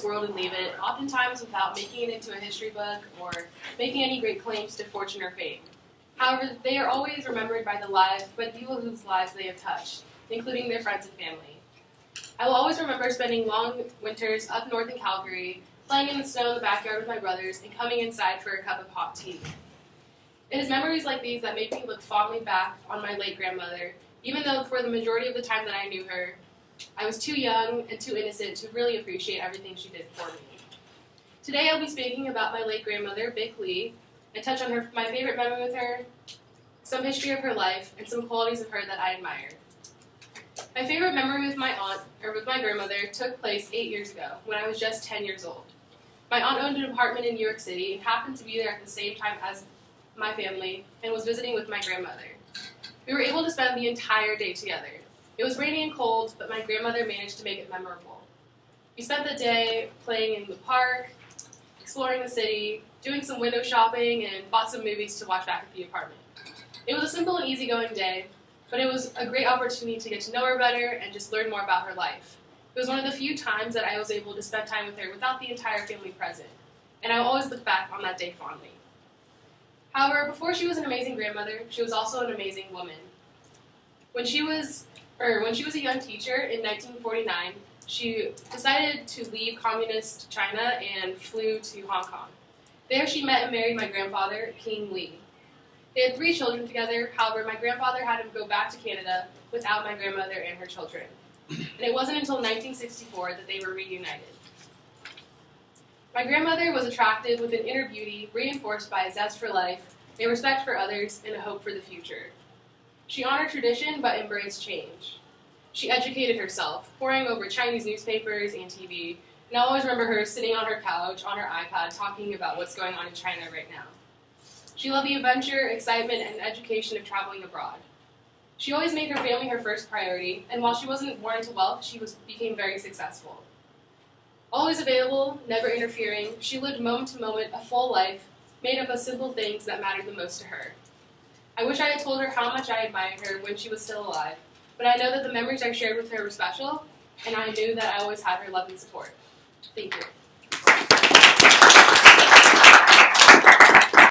this world and leave it, oftentimes without making it into a history book or making any great claims to fortune or fame. However, they are always remembered by the people whose lives they have touched, including their friends and family. I will always remember spending long winters up north in Calgary, playing in the snow in the backyard with my brothers, and coming inside for a cup of hot tea. It is memories like these that make me look fondly back on my late grandmother, even though for the majority of the time that I knew her, I was too young and too innocent to really appreciate everything she did for me. Today I'll be speaking about my late grandmother, Bic Lee, and touch on my favorite memory with her, some history of her life, and some qualities of her that I admire. My favorite memory with my grandmother took place 8 years ago, when I was just 10 years old. My aunt owned an apartment in New York City and happened to be there at the same time as my family and was visiting with my grandmother. We were able to spend the entire day together. It was rainy and cold, but my grandmother managed to make it memorable. We spent the day playing in the park, exploring the city, doing some window shopping, and bought some movies to watch back at the apartment. It was a simple and easygoing day, but it was a great opportunity to get to know her better and just learn more about her life. It was one of the few times that I was able to spend time with her without the entire family present, and I will always look back on that day fondly. However, before she was an amazing grandmother, she was also an amazing woman. When she was a young teacher in 1949, she decided to leave communist China and flew to Hong Kong. There she met and married my grandfather, King Lee. They had 3 children together. However, my grandfather had him go back to Canada without my grandmother and her children. And it wasn't until 1964 that they were reunited. My grandmother was attractive with an inner beauty reinforced by a zest for life, a respect for others, and a hope for the future. She honored tradition but embraced change. She educated herself, poring over Chinese newspapers and TV, and I always remember her sitting on her couch on her iPad talking about what's going on in China right now. She loved the adventure, excitement, and education of traveling abroad. She always made her family her first priority, and while she wasn't born into wealth, she became very successful. Always available, never interfering, she lived moment to moment a full life, made up of simple things that mattered the most to her. I wish I had told her how much I admired her when she was still alive, but I know that the memories I shared with her were special, and I knew that I always had her love and support. Thank you.